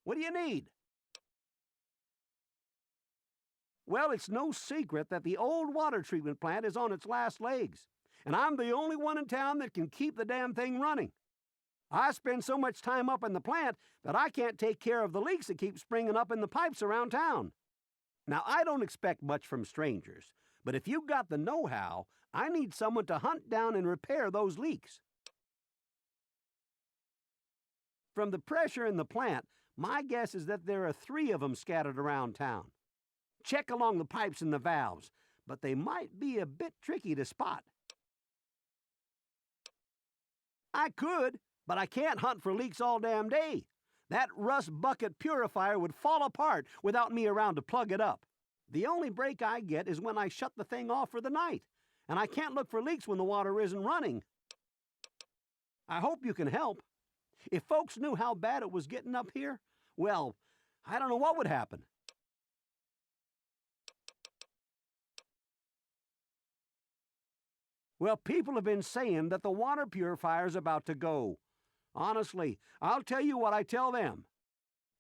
What do you need? Well, it's no secret that the old water treatment plant is on its last legs, and I'm the only one in town that can keep the damn thing running. I spend so much time up in the plant that I can't take care of the leaks that keep springing up in the pipes around town. Now, I don't expect much from strangers, but if you've got the know-how, I need someone to hunt down and repair those leaks. From the pressure in the plant, my guess is that there are 3 of them scattered around town. Check along the pipes and the valves, but they might be a bit tricky to spot. I could, but I can't hunt for leaks all damn day. That rust bucket purifier would fall apart without me around to plug it up. The only break I get is when I shut the thing off for the night, and I can't look for leaks when the water isn't running. I hope you can help. If folks knew how bad it was getting up here, well, I don't know what would happen. Well, people have been saying that the water purifier's about to go. Honestly, I'll tell you what I tell them.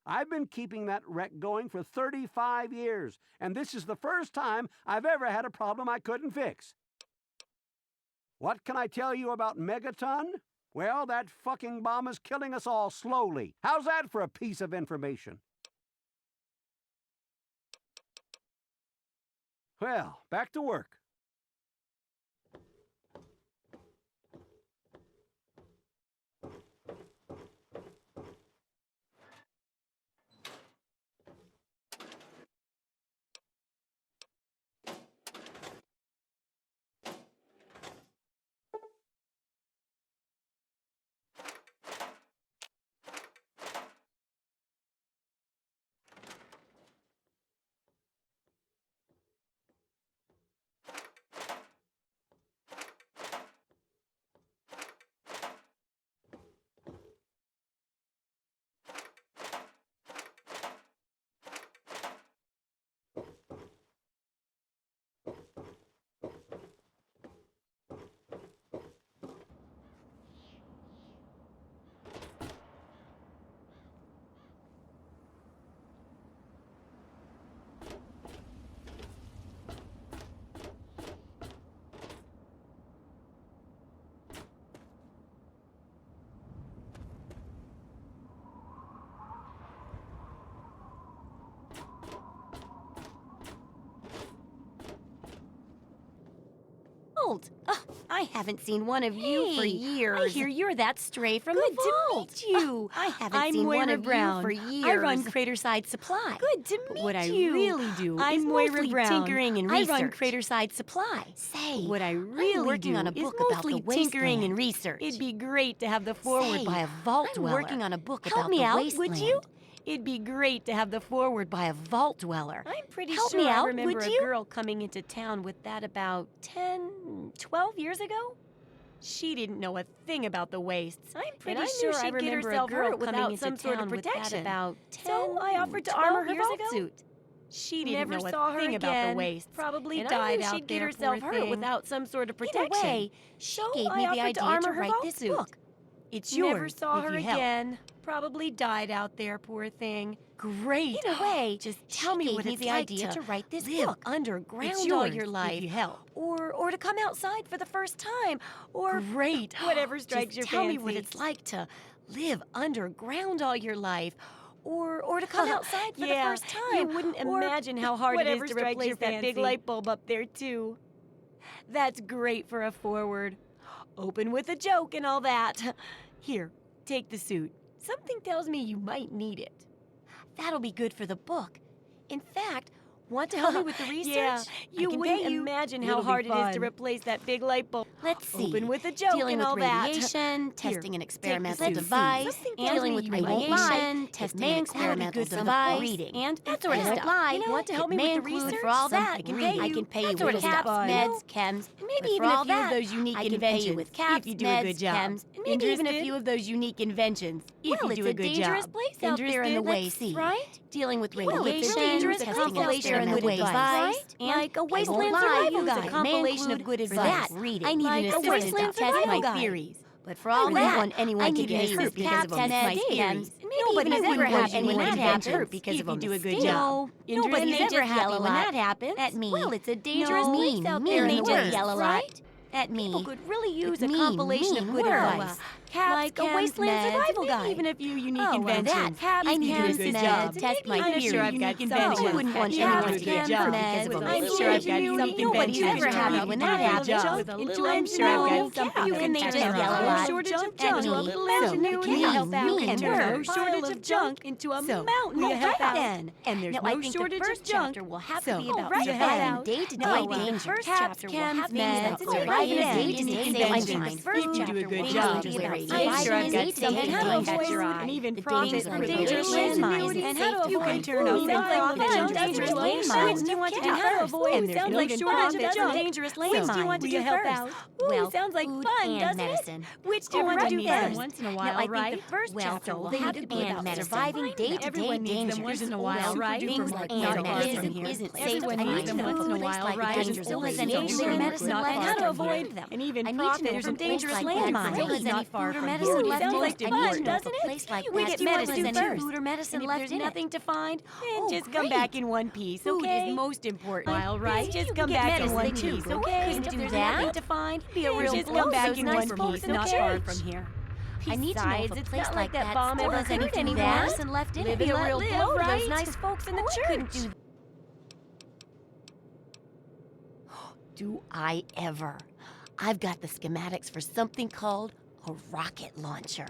I've been keeping that wreck going for 35 years, and this is the first time I've ever had a problem I couldn't fix. What can I tell you about Megaton? Well, that fucking bomb is killing us all slowly. How's that for a piece of information? Well, back to work. I haven't seen one of you for years. I hear you're that stray from Good the vault. to meet you. I haven't seen Moira one of Brown. you for years. I run Craterside Supply. Good to meet What I you. really do I'm is Moira mostly Brown. tinkering and research. I run Craterside Supply. Say, What I I'm really working do on a is book about mostly the tinkering and wasteland. research. It'd be great to have the forward Say, by a vault I'm dweller. working on a book Help about me the out, wasteland. would you? It'd be great to have the forward by a vault dweller. I'm pretty Help sure me I out, remember would a you? girl coming into town with that about 12 years ago. She didn't know a thing about the wastes. I'm pretty sure I remember a girl coming into town with that about 10, So I offered to 12 armor her years vault ago. suit. She didn't Never know saw a her thing about again. the wastes. Probably And died I knew out she'd get there, herself poor hurt thing. without some sort of protection. Either way, she So gave I me the offered to idea armor to her write vault this suit. book. It's yours. Never saw if her you help. again. Probably died out there, poor thing. Great. Either way, just she tell me gave what me it's the like idea to write this live book. underground It's all yours your if life. you help. Or to come outside for the first time. Or Great. whatever strikes Just your tell fancy. me what it's like to live underground all your life. Or to come outside for the first time. You wouldn't Or imagine how hard it whatever is to strikes replace your that big fancy. light bulb up there, too. That's great for a forward. Open with a joke and all that. Here, take the suit. Something tells me you might need it. That'll be good for the book. In fact, want to help me with the research? Yeah, you I can wouldn't pay you. imagine It'll how be hard it is to fun. replace that big light bulb. Let's see. Open with a joke Dealing and with all that. radiation, testing an experimental suit. device, Something tells dealing me with you might radiation, lie. testing It an may include experimental good some device, reading. and That sort of don't stuff. lie. You know, Want to help me it with may the include research? For all some that, I can reading. pay I you. can pay That you sort with of caps, stuff. meds, chems, And maybe but even for a all few of that, those unique I can pay inventions. you with caps, if you do meds, a good job. chems, and maybe even a Interested? few of those unique inventions. If Well, you do it's a good dangerous job. place out there in the Interested? waste, Right? Dealing with Well, it's radiation, dangerous testing an compilation of experimental good advice, device, right? and Like a I won't wasteland lie, survival use guide. a May compilation of include good for advice. that, Reading. I need Like an a assistant wasteland to test survival my guide. theories. But for all I that, want anyone I to need get to hurt because of test my meds, theories. and Nobody's even ever if had want anyone anyone to to get get hurt because of a do a good mistake. job. Nobody's Nobody's ever ever yell yell when at that happens. At me. Well, it's a dangerous No, place out there and in they the just woods, yell a lot. right? At me. People could really use With a compilation of good advice. Caps, Like a chems, wasteland meds, survival maybe guide. even a few unique Oh, inventions. I need do a chems, good meds, job. test my I'm sure I've theories. got So, inventions. I wouldn't want You anyone have to to get do a hurt job because because of of a I'm mistake. sure I've got something Nobody's inventions ever to happy do when to that do a happens. job. I'm sure I've got something And they just inventions. yell a No lot. shortage of At junk. me. A little So, ingenuity me, to help out me, can and turn her. a shortage of junk into a So, mountain we'll of help help out. then. And there's Now, I no think the shortage first of junk. chapter will have So, to be about we'll surviving help out. day to No, I day think the dangers. first Caps, chapter will chems, have things meds, that surviving surviving day day to to day day dangers. dangers. First If you do a chapter good will job, have to be about I'm sure I've surviving got day to something day to dangers. catch your eye. And even the profit dangers from of dangerous dangerous landmines. landmines. And how to You avoid can turn food off sounds like from fun, dangerous doesn't it? landmines. Which do you want to do And how to first? avoid And there's sounds no like shortage fun, of doesn't it? dangerous Which do you landmines. want to do help first? out? Ooh, sounds like food fun, and doesn't it? medicine. Which do you want to do first? once in a Now, while, I think right? the first chapter will food have to be and about medicine. surviving day-to-day Everyone needs dangers. them once in a while, Well, right? things like Not and far from medicine here. isn't safe Everyone to needs find them in once in a a place while, like right? dangers There's always always any any food or food medicine not left far how to from avoid here. them. And even I need profit to know from from dangerous places like landmines. that. Always not far food or from medicine here. left Sounds in. like I need fun, to know doesn't if a it? place like We that get still has medicine any first. food or medicine And if left there's in it. nothing to find, then Oh, just come great. back in one piece, Food okay? is most important. While, right? You Just can come get back in medicine one too, piece, but okay? couldn't If do there's that. nothing to find, Be a then real just blow come to back those in nice one folks piece, in the not far church. from here. I need to know if Besides, a it's place not like that that bomb still ever has any hurt food or anyone. medicine left in it. Live Be and a let real live, blow to right? those nice folks in the I couldn't church. do Do I ever? I've got the schematics for something called a rocket launcher.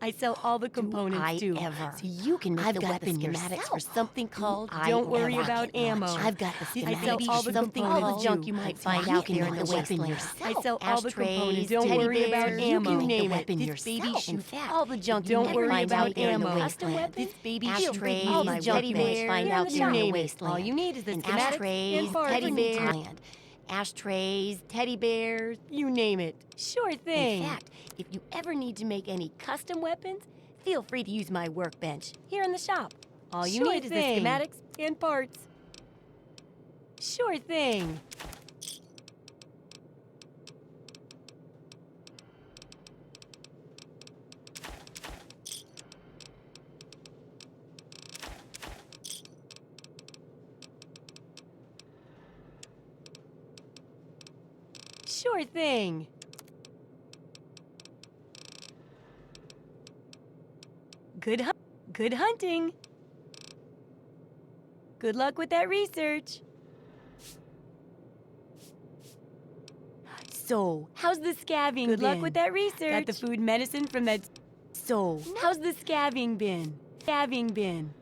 I sell all the components Do too. I ever? So you can make I've the got the weapon schematics yourself. for something called Don't worry rocket about ammo. launcher. I've got the I sell schematics all for the something components called junk too. you might So find you out can there in make the the weapon wasteland. yourself. I sell all the Ashtrays, components. Don't teddy worry about bears, ammo. You can Name make it. the weapon This yourself. baby In shoots fact, all the junk you Don't might worry find about out there in the ammo. wasteland. This baby Ashtrays, all the the junk teddy you might bears, find out you there in the name it. wasteland. All you need is the And schematics ashtrays, and parts. teddy bears, ashtrays, teddy bears, you name it. Sure thing. In fact, if you ever need to make any custom weapons, feel free to use my workbench here in the shop. All you Sure need thing. is the schematics and parts. Sure thing. Sure thing. Good hunting. Good luck with that research. So, How's the scavving Good been? luck with that research. Got the food medicine from that... So, How's the scavving been? Scavving been?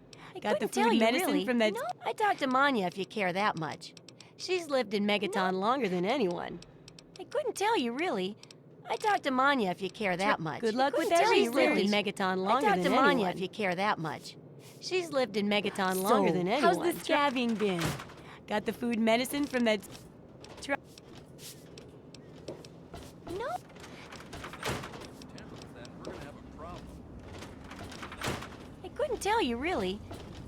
Got the couldn't tell food you, medicine really. from that... No, I talked to Manya if you care that much. She's lived in Megaton longer than anyone. I couldn't tell you, really. I talked to Manya if you care that much. Good luck with Couldn't that tell you, research. really. Lived in Megaton I longer talked than to Manya anyone. if you care that much. She's lived in Megaton longer than anyone. How's the scavving been? Got the food medicine from that... No. I couldn't tell you, really.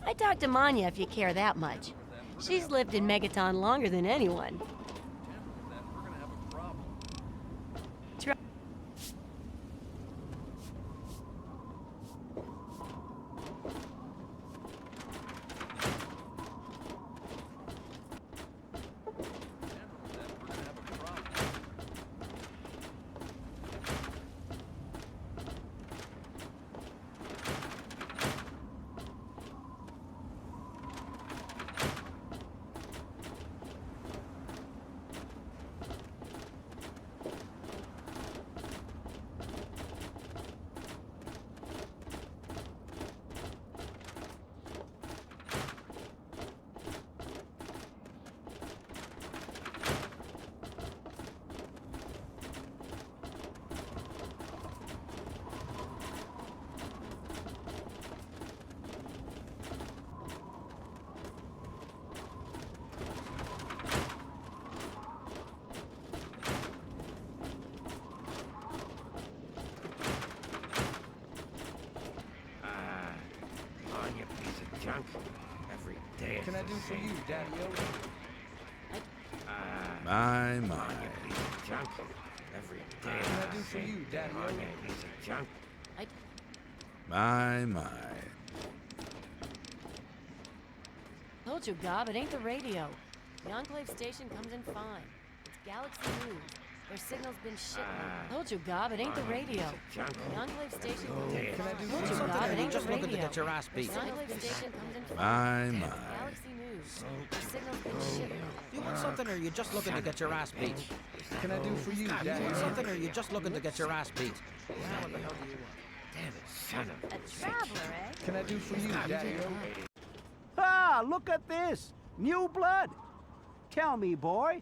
I talked to Manya if you care that much. She's lived in Megaton longer than anyone. On you piece of junk. Every day What can I do for you, Daddy-O? On My. you piece of junk. Every Damn I do for you, Daddy? on, you piece of junk. My. Told you, Gob, it ain't the radio. The Enclave station comes in fine. It's Galaxy News. Their signal's been shit. Told you, Gob, it ain't the radio. Junk. The Enclave station comes in Can I fine. do Told you, something, Gob, or it you ain't just the looking to radio. get your ass beat? The Enclave station comes in My. fine. Galaxy News. Their signal's been shit. You want something, or you just looking to get your ass beat? Can I do for you, You Daddy? want something, or you just looking to get your ass beat? Damn it, son of a Traveler, eh? Can I do for you, Daddy? Ah, look at this! New blood! Tell me, boy,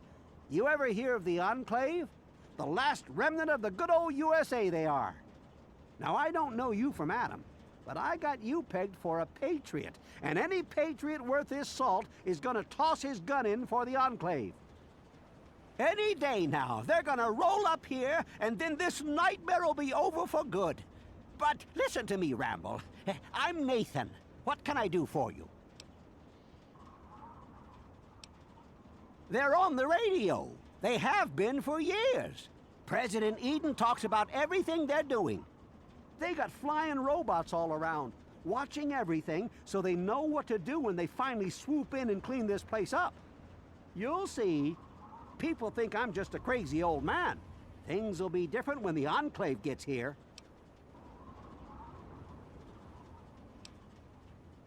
you ever hear of the Enclave? The last remnant of the good old USA they are. Now, I don't know you from Adam, but I got you pegged for a patriot, and any patriot worth his salt is gonna toss his gun in for the Enclave. Any day now, they're gonna roll up here, and then this nightmare will be over for good. But listen to me, Ramble. I'm Nathan. What can I do for you? They're on the radio. They have been for years. President Eden talks about everything they're doing. They got flying robots all around, watching everything so they know what to do when they finally swoop in and clean this place up. You'll see. People think I'm just a crazy old man. Things will be different when the Enclave gets here.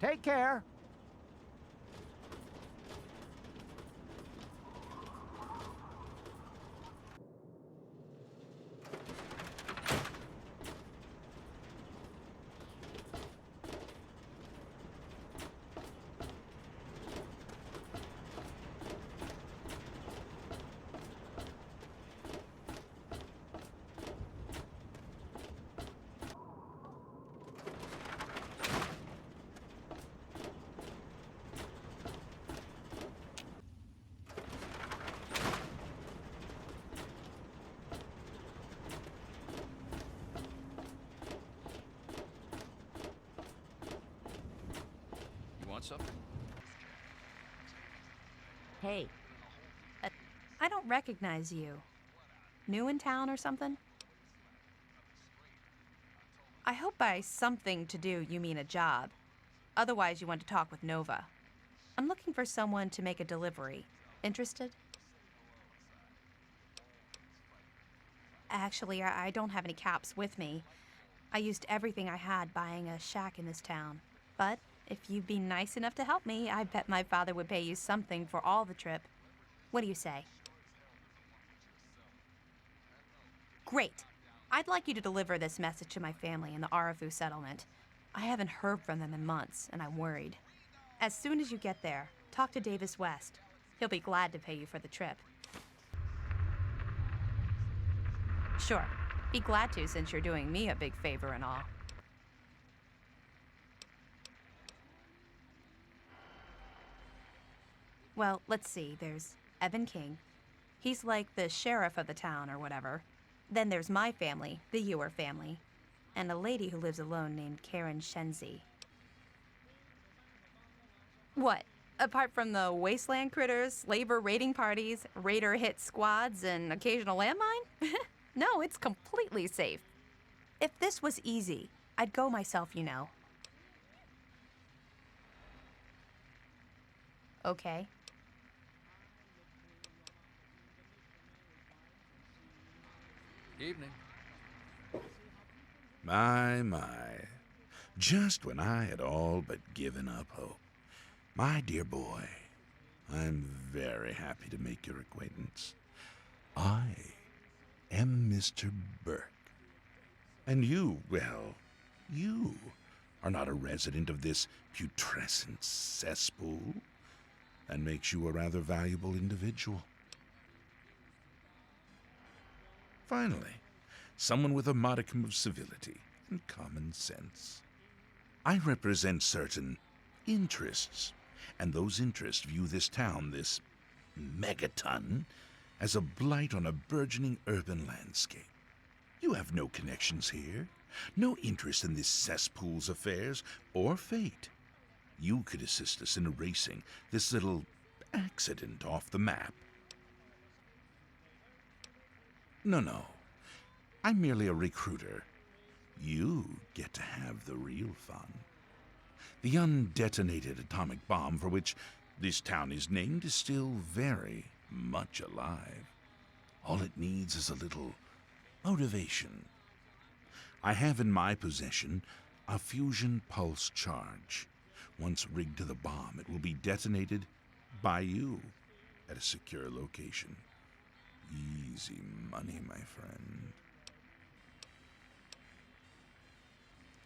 Take care. You want something? Hey, I don't recognize you. New in town or something? I hope by something to do you mean a job. Otherwise, you want to talk with Nova. I'm looking for someone to make a delivery. Interested? Actually, I don't have any caps with me. I used everything I had buying a shack in this town. But if you'd be nice enough to help me, I bet my father would pay you something for all the trip. What do you say? Great. I'd like you to deliver this message to my family in the Arafu settlement. I haven't heard from them in months, and I'm worried. As soon as you get there, talk to Davis West. He'll be glad to pay you for the trip. Sure. Be glad to, since you're doing me a big favor and all. Well, let's see. There's Evan King. He's like the sheriff of the town or whatever. Then there's my family, the Ewer family, and a lady who lives alone named Karen Shenzi. What? Apart from the wasteland critters, slaver raiding parties, raider hit squads, and occasional landmine? No, it's completely safe. If this was easy, I'd go myself, you know. Okay. Evening. My. Just when I had all but given up hope. My dear boy, I'm very happy to make your acquaintance. I am Mr. Burke. And you, well, you are not a resident of this putrescent cesspool. That makes you a rather valuable individual. Finally, someone with a modicum of civility and common sense. I represent certain interests, and those interests view this town, this megaton, as a blight on a burgeoning urban landscape. You have no connections here, no interest in this cesspool's affairs or fate. You could assist us in erasing this little accident off the map. No. I'm merely a recruiter. You get to have the real fun. The undetonated atomic bomb for which this town is named is still very much alive. All it needs is a little motivation. I have in my possession a fusion pulse charge. Once rigged to the bomb, it will be detonated by you at a secure location. Easy money, my friend.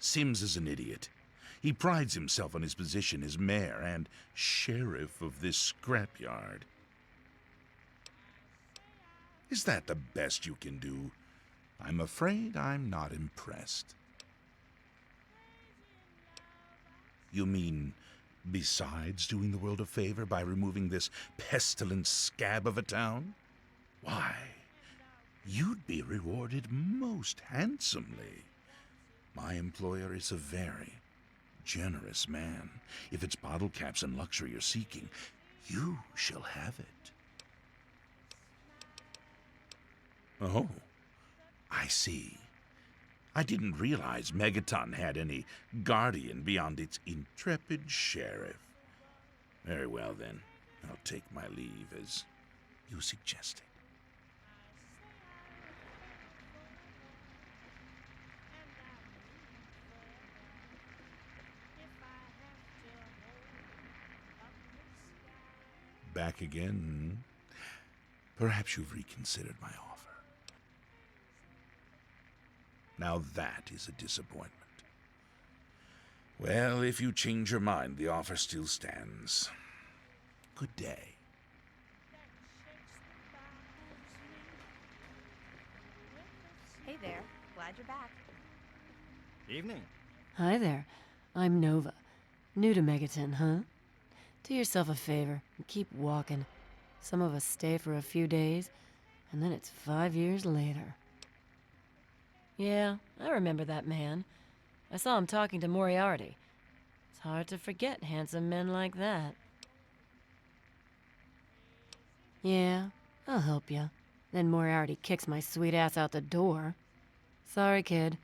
Sims is an idiot. He prides himself on his position as mayor and sheriff of this scrapyard. Is that the best you can do? I'm afraid I'm not impressed. You mean, besides doing the world a favor by removing this pestilent scab of a town? Why, you'd be rewarded most handsomely. My employer is a very generous man. If it's bottle caps and luxury you're seeking, you shall have it. Oh, I see. I didn't realize Megaton had any guardian beyond its intrepid sheriff. Very well, then. I'll take my leave, as you suggested. Back again? Perhaps you've reconsidered my offer. Now that is a disappointment. Well, if you change your mind, the offer still stands. Good day. Hey there. Glad you're back. Evening. Hi there. I'm Nova. New to Megaton, huh? Do yourself a favor and keep walking. Some of us stay for a few days, and then it's 5 years later. Yeah, I remember that man. I saw him talking to Moriarty. It's hard to forget handsome men like that. Yeah, I'll help you. Then Moriarty kicks my sweet ass out the door. Sorry, kid.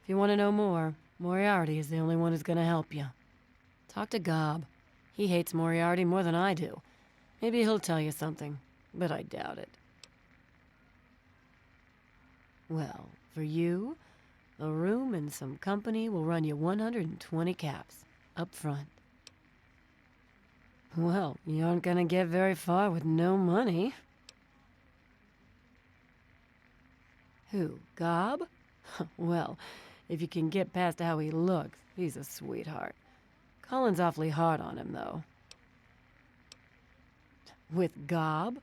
If you want to know more, Moriarty is the only one who's gonna help you. Talk to Gob. He hates Moriarty more than I do. Maybe he'll tell you something, but I doubt it. Well, for you, a room and some company will run you 120 caps, up front. Well, you aren't gonna get very far with no money. Who, Gob? Well, if you can get past how he looks, he's a sweetheart. Colin's awfully hard on him, though. With Gob?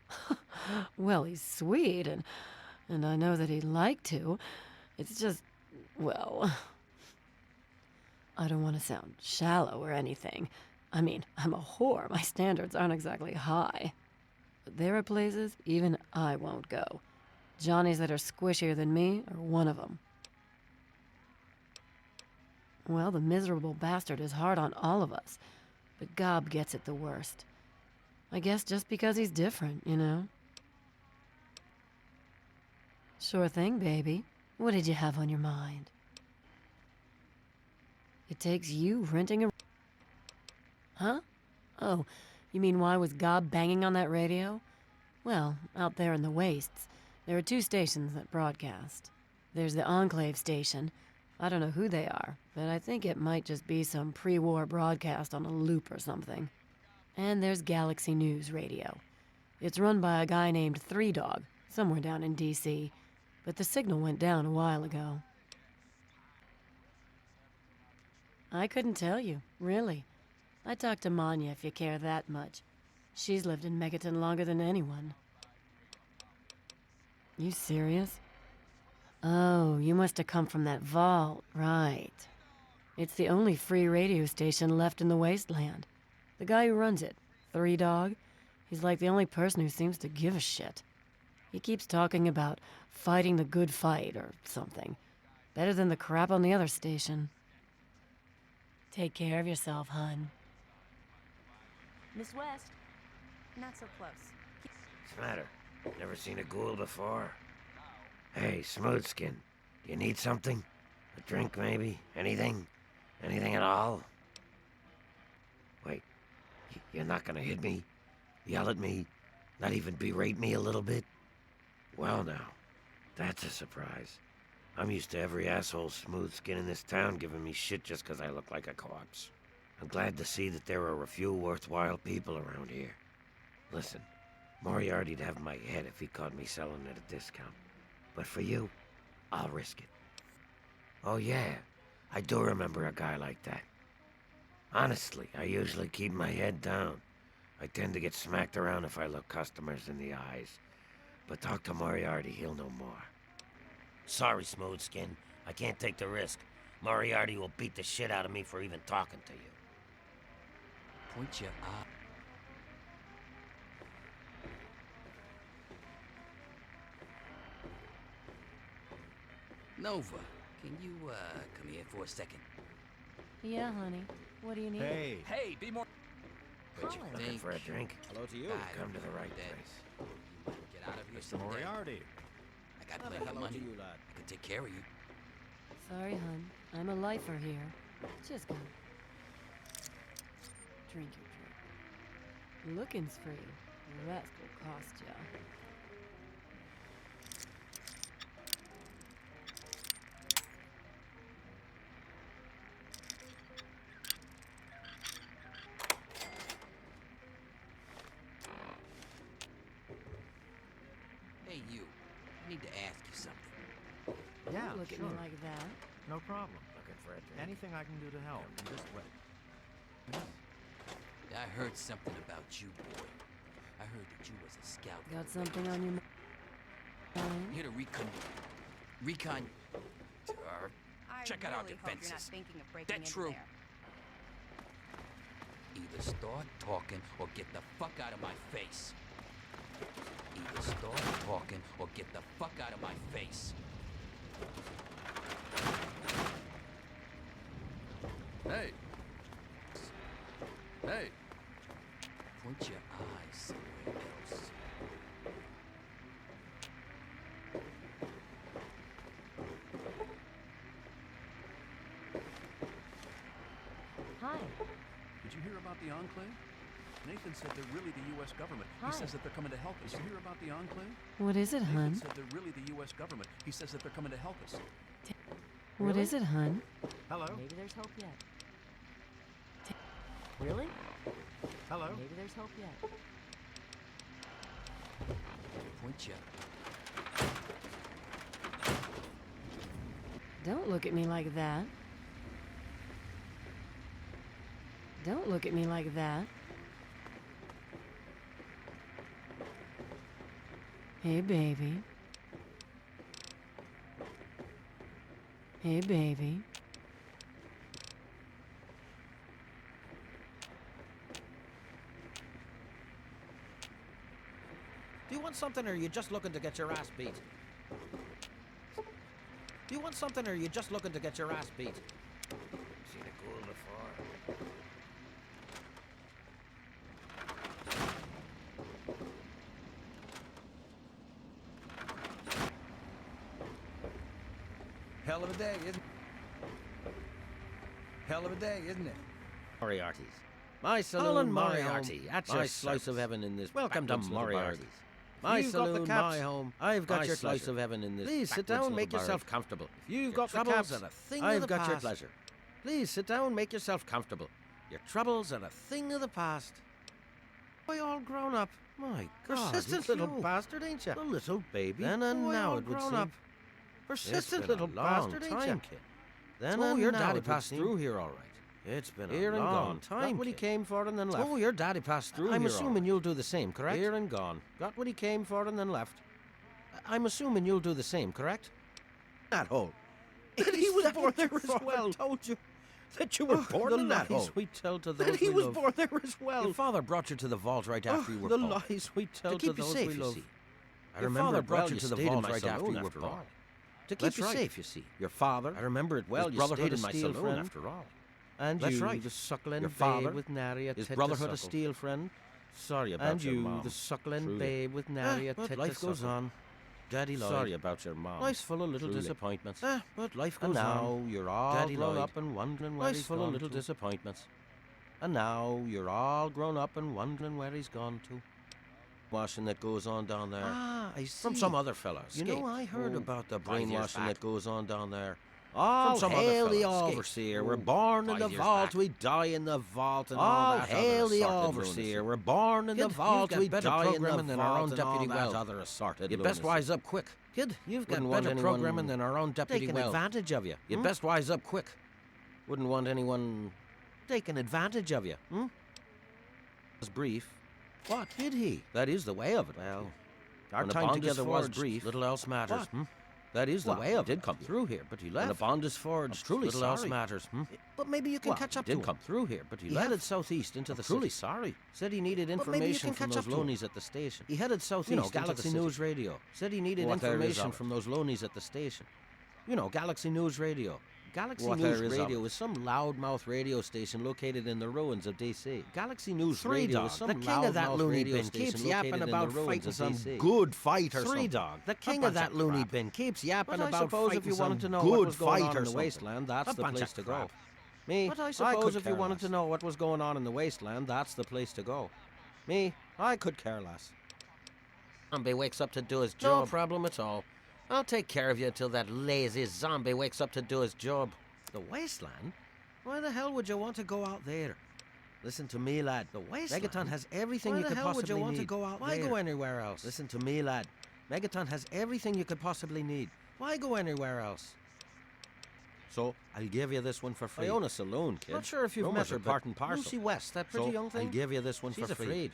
Well, he's sweet, and I know that he'd like to. It's just, well, I don't want to sound shallow or anything. I mean, I'm a whore. My standards aren't exactly high. But there are places even I won't go. Johnnies that are squishier than me are one of them. Well, the miserable bastard is hard on all of us, but Gob gets it the worst. I guess just because he's different, you know? Sure thing, baby. What did you have on your mind? It takes you renting a... Huh? Oh, you mean why was Gob banging on that radio? Well, out there in the wastes, there are 2 stations that broadcast. There's the Enclave station. I don't know who they are, but I think it might just be some pre-war broadcast on a loop or something. And there's Galaxy News Radio. It's run by a guy named Three Dog, somewhere down in D.C., but the signal went down a while ago. I couldn't tell you, really. I talked to Manya if you care that much. She's lived in Megaton longer than anyone. You serious? Oh, you must have come from that vault, right. It's the only free radio station left in the wasteland. The guy who runs it, Three Dog, he's like the only person who seems to give a shit. He keeps talking about fighting the good fight or something. Better than the crap on the other station. Take care of yourself, hun. Miss West? Not so close. What's the matter? Never seen a ghoul before? Hey, Smoothskin. You need something? A drink, maybe? Anything? Anything at all? Wait, you're not gonna hit me? Yell at me? Not even berate me a little bit? Well now, that's a surprise. I'm used to every asshole smooth skin in this town giving me shit just 'cause I look like a corpse. I'm glad to see that there are a few worthwhile people around here. Listen, Moriarty'd have my head if he caught me selling at a discount. But for you, I'll risk it. Oh yeah, I do remember a guy like that. Honestly, I usually keep my head down. I tend to get smacked around if I look customers in the eyes. But talk to Moriarty, he'll know more. Sorry, Smoothskin. I can't take the risk. Moriarty will beat the shit out of me for even talking to you. Point your eye. Nova, can you, come here for a second? Yeah, honey. What do you need? Hey. Hey, be more... What you Colin. Looking think? for a drink? Hello to you. I Come to the don't right know that. place. You might get out of here Mr. someday. Moriarty. I got Hello plenty of to money. you, lad. I can take care of you. Sorry, hun. I'm a lifer here. Just go. Drink your drink. Looking's free. The rest will cost ya. Hey, you. I need to ask you something. Yeah, Don't look at me like that. No problem. Looking for a drink? Anything I can do to help. Just wait. I heard something about you, boy. I heard that you was a scout. Got something on your mind? Here to recon... I check out really our hope you're not defenses. thinking of breaking That into true? there. Either start talking or get the fuck out of my face. Either start talking or get the fuck out of my face. Hey. Hey. Point your eyes somewhere else. Hi. Did you hear about the Enclave? Nathan said they're really the U.S. government. Hi. He says that they're coming to help us. Did you hear about the Enclave? What is it, Nathan hun? said they're really the U.S. government. He says that they're coming to help us. What is it, hun? Hello? Maybe there's hope yet. Really? Hello? Maybe there's hope yet. Point your... Don't look at me like that. Don't look at me like that. Hey, baby. Hey, baby. Do you want something or are you just looking to get your ass beat? Do you want something or are you just looking to get your ass beat? Seen a ghoul before? Hell of a day, isn't it? Hell of a day, isn't it? Moriarty's. My saloon, Alan Moriarty. Moriarty, At my your slice service. of heaven in this. Welcome to backwoods little Moriarty's. bastard. My You've got the saloon, caps. my home. I've got my your slice pleasure. of heaven in this. Please sit backwoods down, little make yourself barrack. comfortable. If you've Your got the troubles caps, are a thing I've of the got your past. pleasure. Please sit down, make yourself comfortable. Your troubles are a thing of the past. Boy, all grown up. My God, persistent it's little you. bastard, ain't you? The little baby. Then and boy, now all it would grown seem. up. Persistent been a little long bastard, ain't time, you? kid. Then Oh, and your now daddy it would passed seem. through here all right. It's been Here a and long gone. time. Got what he kid. came for and then left. Oh, your daddy passed through I'm here. all assuming right. you'll do the same, correct? Here and gone. Got what he came for and then left. I'm assuming you'll do the same, correct? That hole. He was born there Your as father well. told you That you were born the in that lies hole. we tell to That those he we was love. born there as well. Your father brought you to the vault right after you were the born. lies we tell To to, keep you those safe, we you love. see. I Your remember father it brought well. you to the stayed in vault my right after saloon you were after born. all. To keep That's you right. safe, you see. Your father. I remember it well. His You brotherhood stayed of in my steel saloon friend. after all. And That's you, right. the suckling Your babe father, with nary a his tit to brotherhood of suckle. steel friend. Sorry about And your you, mom. the suckling Truly. babe with nary a But tit life to goes suckle. on. Daddy Lloyd. Sorry about your mom. Life's full of little Truly. disappointments. But life And goes now on. You're all Daddy grown Lloyd. up and wondering where Life's he's full of gone little to. disappointments. And now you're all grown up and wondering where he's gone to. Washing that goes on down there. Ah, I see. From some other fella. You know, Escape. I heard about the 5 years brainwashing back. that goes on down there. All From some hail other the fella. Escape. overseer. We're Ooh, born in 5 the years vault, back. we die in the vault, and all All that hail other the assorted overseer. lunacy. We're born in the Kid, vault, you've got we better die in the programming than our own vault, and all Deputy that Weld. other assorted You best lunacy. wise up quick. Kid, you've got Wouldn't want better anyone programming than our own Deputy taking Weld. advantage of you. You hmm? best wise up quick. Wouldn't want anyone taking advantage of you. Was brief. What did he? That is the way of it. Well, Our when a time bond is together was forged, brief. little else matters. What? That is the Well, way he of it. did come through here, but he When a left. bond is forged, I'm truly little else sorry. matters. But maybe you can Well, catch he up did to him. come through here, but he He left. headed southeast into I'm the truly city. sorry. Said he needed But maybe you information can from catch those up to him. loanies at the station. He headed southeast You know, into the Galaxy city. News Radio. Said he needed What there is information of it. from those loanies at the station. You know, Galaxy News Radio. Galaxy What News there is of Radio it. is some loudmouth radio station located in the ruins of DC. Galaxy News Three Radio Dog, is some the king of that loudmouth loony radio bin, station keeps located yapping in about the ruins fighting of some DC. good fight or Three something. Dog, the A king bunch of that of loony crap. bin, keeps yapping But I about suppose fighting if you some wanted to know good what was going fight on or in the something. wasteland, that's A the bunch place of to crap. go. Me, But I I suppose could if you care wanted less. to know what was going on in the wasteland, that's the place to go. Me, I could care less. Zombie wakes up to do his job. No problem at all. I'll take care of you until that lazy zombie wakes up to do his job. The wasteland? Why the hell would you want to go out there? Listen to me, lad. The wasteland? Megaton has everything Why you the could hell would possibly you want to need. go out Why there? go anywhere else? Listen to me, lad. Megaton has everything you could possibly need. Why go anywhere else? So, I'll give you this one for free. I own a saloon, kid. Not sure if you've Rumors met her, are but part and parcel. Lucy West, that pretty So, young thing. I'll give you this one She's for free. afraid.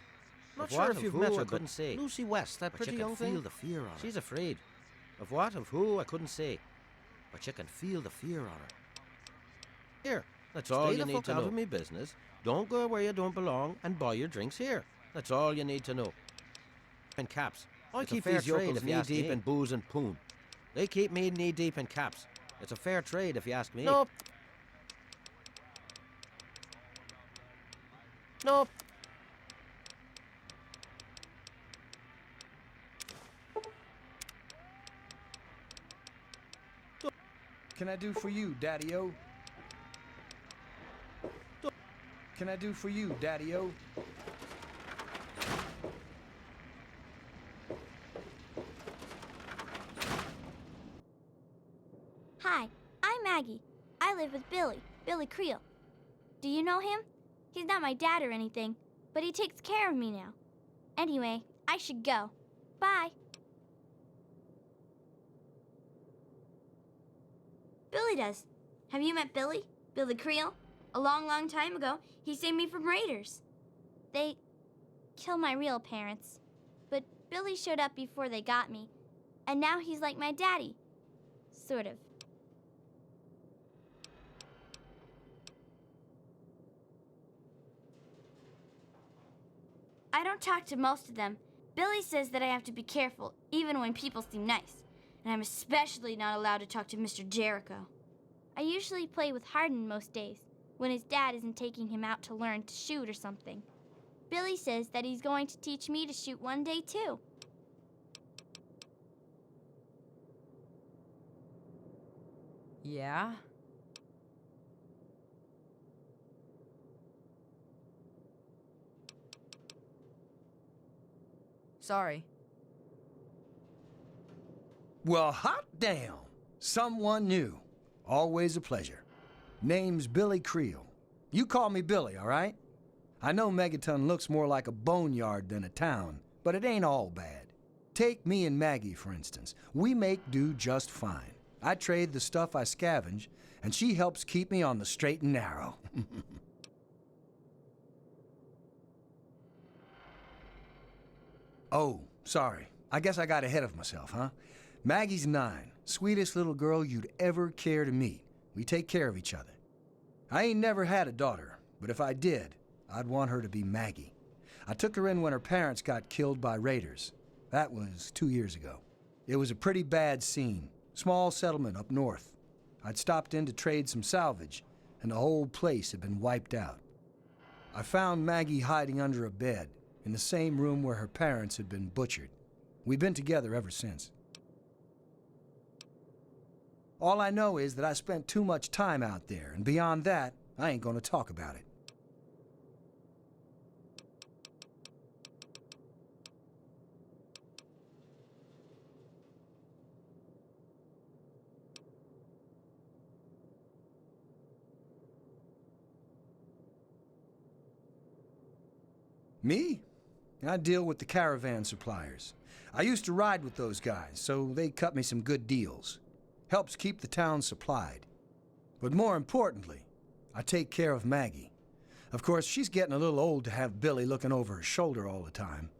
Not Of sure what? if Of you've who? met I her, couldn't but say. Lucy West, that But pretty you young can thing. feel the fear on her. She's afraid. Of what? Of who? I couldn't say. But you can feel the fear on her. Here, that's all Stay you the need fuck to out know. of me business. Don't go where you don't belong and buy your drinks here. That's all you need to know. And caps. I It's a keep fair these trade yokels if you ask knee-deep me. in booze and poon. They keep me knee-deep in caps. It's a fair trade if you ask me. Nope. Nope. Can I do for you, Daddy-O? Can I do for you, Daddy-O? Hi, I'm Maggie. I live with Billy Creel. Do you know him? He's not my dad or anything, but he takes care of me now. Anyway, I should go. Bye. Billy does. Have you met Billy? Billy Creel? A long, long time ago, he saved me from raiders. They killed my real parents, but Billy showed up before they got me, and now he's like my daddy. Sort of. I don't talk to most of them. Billy says that I have to be careful, even when people seem nice. And I'm especially not allowed to talk to Mr. Jericho. I usually play with Hardin most days, when his dad isn't taking him out to learn to shoot or something. Billy says that he's going to teach me to shoot one day, too. Yeah? Sorry. Well, hot damn! Someone new. Always a pleasure. Name's Billy Creel. You call me Billy, all right? I know Megaton looks more like a boneyard than a town, but it ain't all bad. Take me and Maggie, for instance. We make do just fine. I trade the stuff I scavenge, and she helps keep me on the straight and narrow. Oh, sorry. I guess I got ahead of myself, huh? Maggie's 9. Sweetest little girl you'd ever care to meet. We take care of each other. I ain't never had a daughter, but if I did, I'd want her to be Maggie. I took her in when her parents got killed by raiders. That was 2 years ago. It was a pretty bad scene. Small settlement up north. I'd stopped in to trade some salvage, and the whole place had been wiped out. I found Maggie hiding under a bed, in the same room where her parents had been butchered. We've been together ever since. All I know is that I spent too much time out there, and beyond that, I ain't gonna talk about it. Me? I deal with the caravan suppliers. I used to ride with those guys, so they cut me some good deals. Helps keep the town supplied. But more importantly, I take care of Maggie. Of course, she's getting a little old to have Billy looking over her shoulder all the time.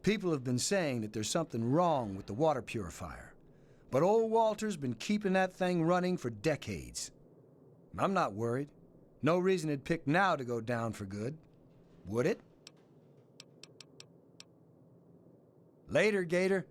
People have been saying that there's something wrong with the water purifier, but old Walter's been keeping that thing running for decades. I'm not worried. No reason it'd pick now to go down for good, would it? Later, Gator.